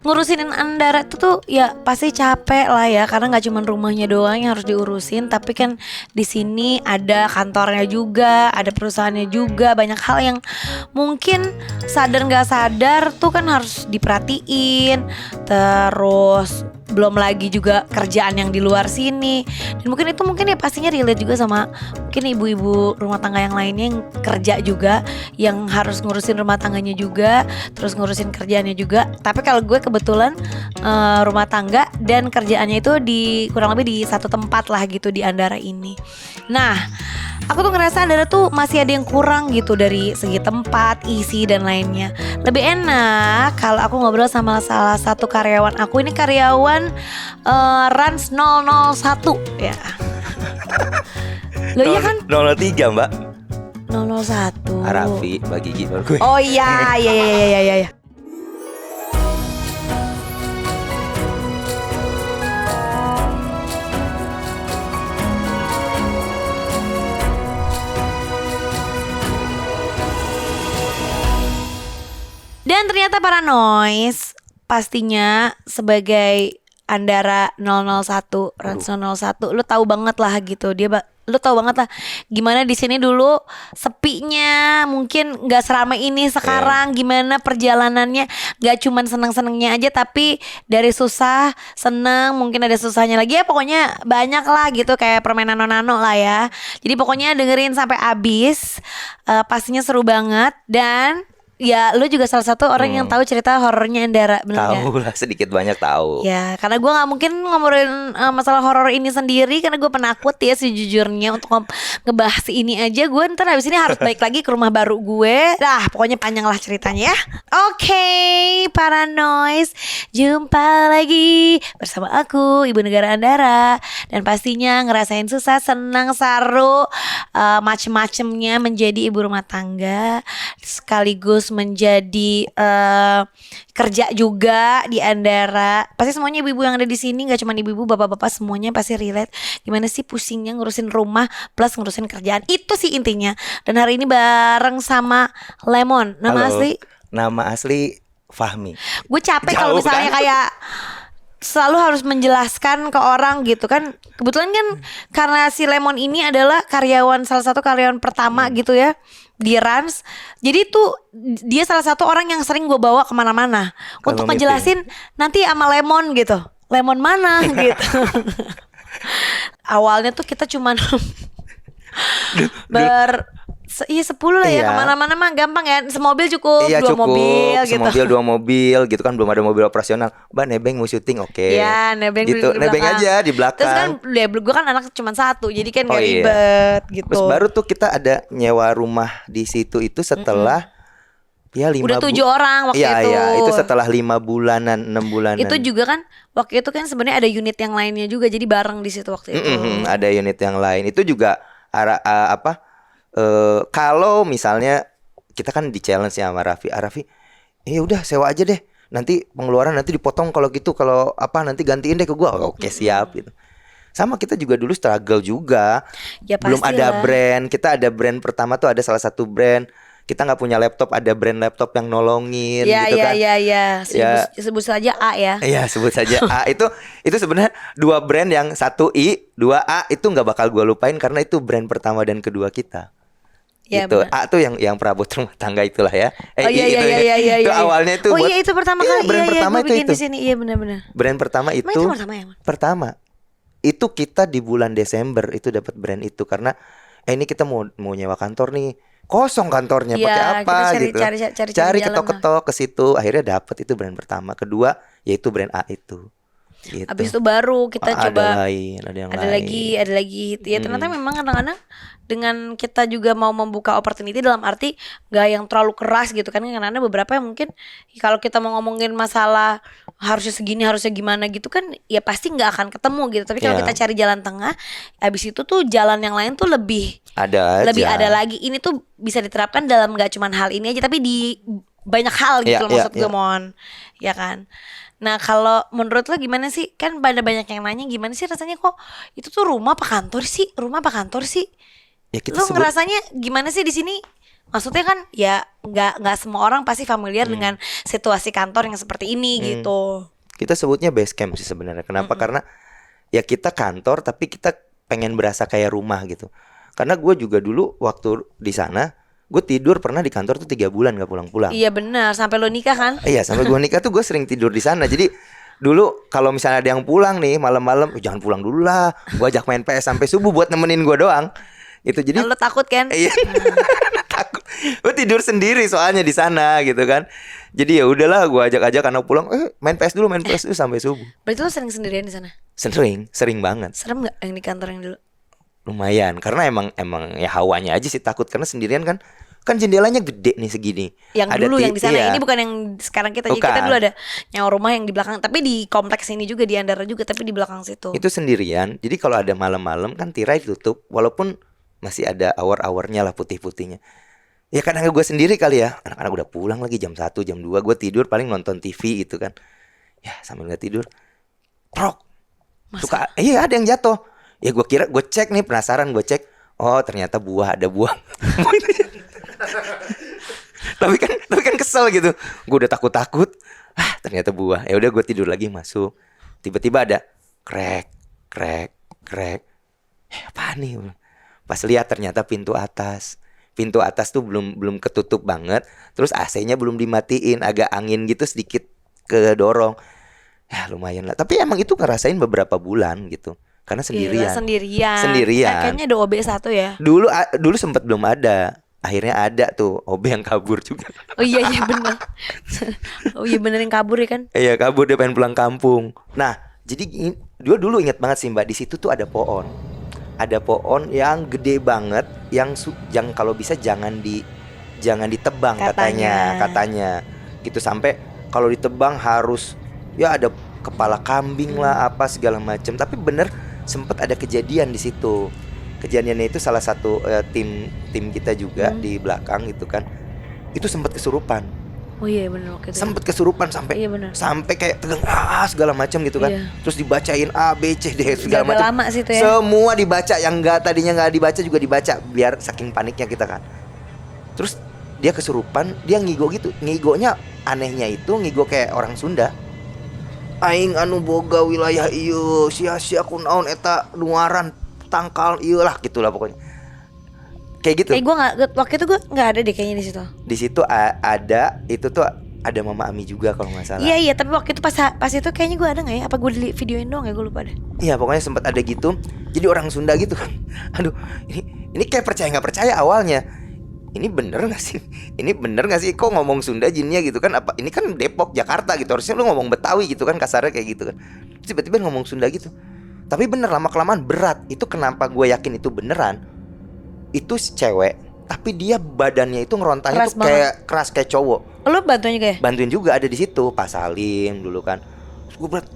ngurusin Andara itu tuh ya pasti capek lah ya, karena nggak cuma rumahnya doang yang harus diurusin, tapi kan di sini ada kantornya juga, ada perusahaannya juga, banyak hal yang mungkin sadar nggak sadar tuh kan harus diperhatiin. Terus belum lagi juga kerjaan yang di luar sini, dan mungkin itu mungkin ya pastinya relate juga sama mungkin ibu-ibu rumah tangga yang lainnya yang kerja juga, yang harus ngurusin rumah tangganya juga, terus ngurusin kerjaannya juga. Tapi kalau gue kebetulan rumah tangga dan kerjaannya itu di kurang lebih di satu tempat lah gitu di Andara ini. Nah, aku tuh ngerasa Andara tuh masih ada yang kurang gitu dari segi tempat, isi dan lainnya. Lebih enak kalau aku ngobrol sama salah satu karyawan aku. Ini karyawan Rans 001 ya. Loh iya kan? 003 Mbak. 001. Raffi bagi baru gue. Oh iya. Dan ternyata para noise pastinya sebagai Andara 001, Rans 001, lu tahu banget lah gitu. Lu tahu banget lah gimana di sini dulu sepinya, mungkin nggak seramai ini sekarang. Gimana perjalanannya, nggak cuman seneng-senengnya aja, tapi dari susah seneng, mungkin ada susahnya lagi ya, pokoknya banyak lah gitu, kayak permainan nano lah ya. Jadi pokoknya dengerin sampai habis, pastinya seru banget. Dan ya lu juga salah satu orang yang tahu cerita horornya Andara, bener Tahu lah, sedikit banyak tahu. ya, karena gue nggak mungkin ngomongin masalah horor ini sendiri, karena gue penakut ya sejujurnya. Untuk ngebahas ini aja gue ntar habis ini harus balik lagi ke rumah baru gue. Dah pokoknya panjang lah ceritanya ya. Oke, para noise, jumpa lagi bersama aku Ibu Negara Andara. Dan pastinya ngerasain susah, senang, seru, macem-macemnya menjadi ibu rumah tangga, sekaligus menjadi kerja juga di Andara. Pasti semuanya ibu-ibu yang ada di sini, nggak cuma ibu-ibu, bapak-bapak, semuanya pasti relate. Gimana sih pusingnya ngurusin rumah plus ngurusin kerjaan, itu sih intinya. Dan hari ini bareng sama Lemon. Nama Halo. asli? Nama asli Fahmi. Gue capek Jauh kalau misalnya kan? kayak selalu harus menjelaskan ke orang gitu kan. Kebetulan kan karena si Lemon ini adalah salah satu karyawan pertama gitu ya di Rans. Jadi tuh dia salah satu orang yang sering gue bawa kemana-mana untuk meeting. ngejelasin nanti sama Lemon gitu. Lemon mana gitu. Awalnya tuh kita cuman iya 10 lah ya, Iya. kemana-mana mah gampang ya. Semobil cukup, Iya 2 cukup, mobil gitu. semobil 2 mobil gitu kan, belum ada mobil operasional. Mbak nebeng mau syuting, oke. Iya, nebeng gitu, di nebeng belakang. aja di belakang. Terus kan gue kan anak cuma satu, jadi kan Oh gak iya. ribet gitu. Terus baru tuh kita ada nyewa rumah di situ itu setelah ya 5 Udah 7 orang waktu iya, itu. Iya, itu setelah 5 bulanan, 6 bulanan. Itu juga kan waktu itu kan sebenarnya ada unit yang lainnya juga, jadi bareng di situ waktu itu. Ada unit yang lain. Itu juga kalau misalnya kita kan di challenge ya sama Raffi. Raffi, udah sewa aja deh. Nanti pengeluaran nanti dipotong kalau gitu. Kalau nanti gantiin deh ke gua. Oke, siap gitu. Sama kita juga dulu struggle juga. Ya, belum ada pastilah. brand. Kita ada brand pertama tuh, ada salah satu brand. Kita nggak punya laptop, ada brand laptop yang nolongin gitu kan. Iya. Ya. Sebut saja A ya. Iya, sebut saja A. Itu sebenarnya 2 brand yang 1 I, 2 A itu nggak bakal gua lupain karena itu brand pertama dan kedua kita. Ya, Itu benar. A tuh yang perabot rumah tangga itulah ya. Oh iya. Itu awalnya itu Oh iya, itu pertama kali. brand pertama gue bikin itu. di sini. Iya benar-benar. Brand pertama itu. Emang itu pertama ya, Man? Pertama. Itu kita di bulan Desember itu dapat brand itu karena ini kita mau nyewa kantor nih. Kosong kantornya, Iya, pakai apa kita gitu. cari Cari jalan ketok-ketok ke situ, akhirnya dapat itu brand pertama. Kedua yaitu brand A itu. Gitu. Abis itu baru kita coba ada yang ada lain. lagi ya. Ternyata memang kadang-kadang dengan kita juga mau membuka opportunity, dalam arti gak yang terlalu keras gitu kan. Karena ada beberapa yang mungkin kalau kita mau ngomongin masalah harusnya segini, harusnya gimana gitu kan, ya pasti gak akan ketemu gitu. Tapi kalau Iya. kita cari jalan tengah, abis itu tuh jalan yang lain tuh lebih Ada aja. lagi. Ini tuh bisa diterapkan dalam gak cuman hal ini aja, tapi di banyak hal gitu Iya, loh, maksud gue iya. Mon. Ya kan. Nah kalau menurut lo gimana sih? Kan pada banyak yang nanya gimana sih rasanya, kok itu tuh rumah apa kantor sih? Rumah apa kantor sih? Ya kita Lo sebut ngerasanya gimana sih di sini Maksudnya kan ya nggak semua orang pasti familiar dengan situasi kantor yang seperti ini gitu. Kita sebutnya base camp sih sebenarnya. Kenapa? Karena ya kita kantor tapi kita pengen berasa kayak rumah gitu. Karena gue juga dulu waktu di sana gue tidur pernah di kantor tuh 3 bulan gak pulang-pulang. Iya benar, sampai lo nikah kan? Iya, sampai gue nikah tuh gue sering tidur di sana. Jadi dulu kalau misalnya ada yang pulang nih malam-malam, jangan pulang dulu lah. Gue ajak main PS sampai subuh buat nemenin gue doang. Itu jadi Lo takut kan? iya. Takut. Gue tidur sendiri soalnya di sana gitu kan. Jadi ya udahlah gue ajak-ajak anak pulang, main PS dulu sampai subuh. Berarti lo sering sendirian di sana? Sering banget. Serem nggak yang di kantor yang dulu? Lumayan karena emang ya hawanya aja sih takut karena sendirian kan jendelanya gede nih segini. Yang Ada dulu yang di sana, iya. ini bukan yang sekarang kita. Jadi kita Bukan. dulu ada nyawa rumah yang di belakang, tapi di kompleks ini juga di Andara juga, tapi di belakang situ. Itu sendirian. Jadi kalau ada malam-malam kan tirai ditutup walaupun masih ada awar-awarnya lah putih-putihnya. Ya kadang gue sendiri kali ya. Anak-anak udah pulang lagi jam 1, jam 2. Gue tidur paling nonton TV gitu kan. Ya sambil nggak tidur. Prok. Suka iya ada yang jatuh. Ya gue kira gue cek nih penasaran gue cek. Oh ternyata buah, ada buah. tapi kan kesel gitu. Gue udah takut. Ternyata buah. Ya udah gue tidur lagi masuk. Tiba-tiba ada krek. Apa nih? Pas lihat ternyata pintu atas. Pintu atas tuh belum ketutup banget. Terus AC-nya belum dimatiin, agak angin gitu sedikit kedorong. Ya lumayan lah. Tapi emang itu ngerasain beberapa bulan gitu. Karena sendirian. Gila, sendirian. Sendirian. Kayaknya ada OB1 ya. Dulu sempat belum ada. Akhirnya ada tuh OB yang kabur juga. Oh iya benar. Oh iya bener yang kabur ya kan? Iya kabur, dia pengen pulang kampung. Nah jadi dia dulu inget banget sih Mbak, di situ tuh ada pohon. Ada pohon yang gede banget, yang kalau bisa jangan ditebang katanya. Gitu sampai kalau ditebang harus ya ada kepala kambing lah apa segala macam. Tapi bener sempet ada kejadian di situ. Kejadiannya itu salah satu tim kita juga di belakang gitu kan. Itu sempet kesurupan. Oh iya benar gitu. Sempet kesurupan sampai Iya, bener. sampai kayak tegang segala macam gitu kan. Iya. Terus dibacain A B C D segala Jaga macam. lama sih itu ya. Semua dibaca, yang tadinya nggak dibaca juga dibaca biar saking paniknya kita kan. Terus dia kesurupan, dia ngigo gitu. Ngigonya anehnya itu ngigo kayak orang Sunda. Aing anu boga wilayah ieu, sia-sia kunaon eta nuaran tangkal ieu lah gitulah pokoknya. Kayak gitu. Gue nggak, waktu itu gue nggak ada deh kayaknya di situ. Di situ ada itu tuh ada Mama Ami juga kalau nggak salah. Iya tapi waktu itu pas itu kayaknya gue ada nggak ya? Apa gue videoin doang ya, gue lupa deh. Iya pokoknya sempat ada gitu. Jadi orang Sunda gitu kan. Aduh ini kayak percaya nggak percaya awalnya. Ini bener nggak sih? Ini bener nggak sih? Kok ngomong Sunda jinnya gitu kan? Apa ini kan Depok Jakarta gitu, harusnya lu ngomong Betawi gitu kan, kasarnya kayak gitu kan. Terus tiba-tiba ngomong Sunda gitu. Tapi bener lama kelamaan berat. Itu kenapa gue yakin itu beneran? Itu cewek, tapi dia badannya itu ngerontanya Keras tuh kayak keras kayak cowok. Lo bantuin juga ya? Bantuin juga ada di situ Pak Salim dulu kan. Terus gue berat.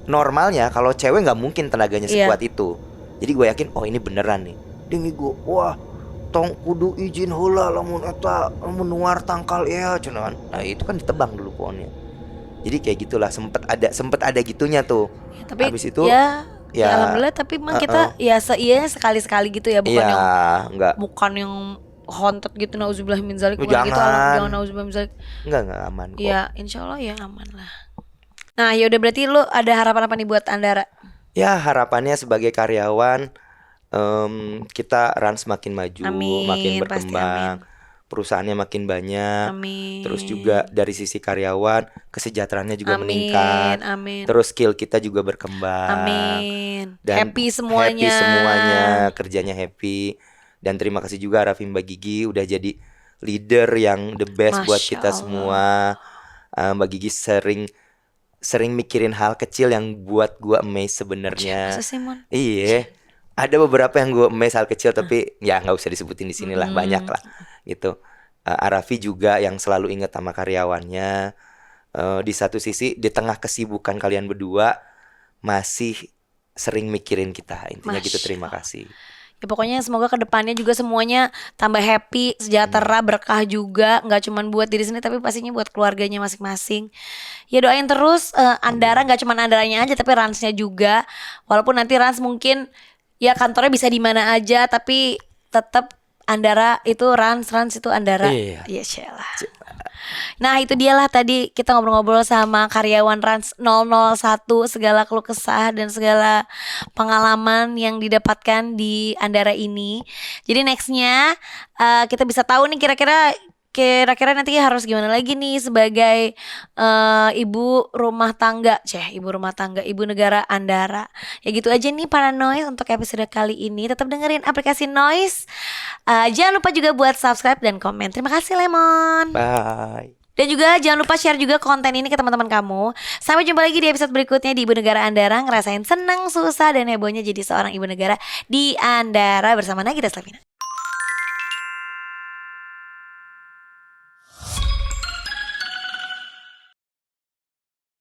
Normalnya kalau cewek nggak mungkin tenaganya sekuat itu. Jadi gue yakin oh ini beneran nih. Dia ngigo, wah tong kudu izin heula lamun eta nuar tangkal ya cuman. Nah itu kan ditebang dulu pohonnya. Jadi kayak gitulah, sempet ada gitunya tuh. Ya, tapi habis itu ya alhamdulillah, tapi emang kita ya sekali-sekali gitu ya, bukan yang enggak. bukan yang haunted gitu, nauzubillah min zalik, bukan Jangan. gitu, jangan nauzubillah min zalik. Enggak aman kok. Ya insyaallah ya aman lah. Nah ya udah, berarti lo ada harapan apa nih buat Andara? Ya harapannya sebagai karyawan kita Rans makin maju, Amin, makin pasti berkembang, perusahaannya makin banyak. Amin. Terus juga dari sisi karyawan kesejahteraannya juga meningkat. Amin. Terus skill kita juga berkembang. Amin. Dan Happy semuanya. Happy semuanya, kerjanya happy. Dan terima kasih juga Raffi Mbak Gigi udah jadi leader yang the best buat Masya kita Allah. semua. Mbak Gigi sering mikirin hal kecil yang buat gua amazed sebenarnya. Masa sih, Mon? Iya, ada beberapa yang gue amazed hal kecil tapi ya nggak usah disebutin di sini lah, banyak lah gitu. Arafi juga yang selalu ingat sama karyawannya. Di satu sisi di tengah kesibukan kalian berdua masih sering mikirin kita, intinya gitu. Terima kasih. Ya pokoknya semoga kedepannya juga semuanya tambah happy, sejahtera, berkah juga. Gak cuma buat diri sendiri tapi pastinya buat keluarganya masing-masing. Ya doain terus Andara, gak cuma Andaranya aja tapi Ransnya juga. Walaupun nanti Rans mungkin ya kantornya bisa di mana aja, tapi tetap Andara itu Rans itu Andara. Iya. Ya lah. Nah itu dialah tadi kita ngobrol-ngobrol sama karyawan Rans 001, segala keluh kesah dan segala pengalaman yang didapatkan di Andara ini. Jadi nextnya kita bisa tahu nih kira-kira nanti harus gimana lagi nih sebagai ibu rumah tangga, ibu negara Andara. Ya gitu aja nih para Noise untuk episode kali ini. Tetap dengerin aplikasi Noise. Jangan lupa juga buat subscribe dan komen. Terima kasih Lemon. Bye. Dan juga jangan lupa share juga konten ini ke teman-teman kamu. Sampai jumpa lagi di episode berikutnya di Ibu Negara Andara. Ngerasain seneng, susah, dan hebohnya jadi seorang ibu negara di Andara bersama Nagita Slavina.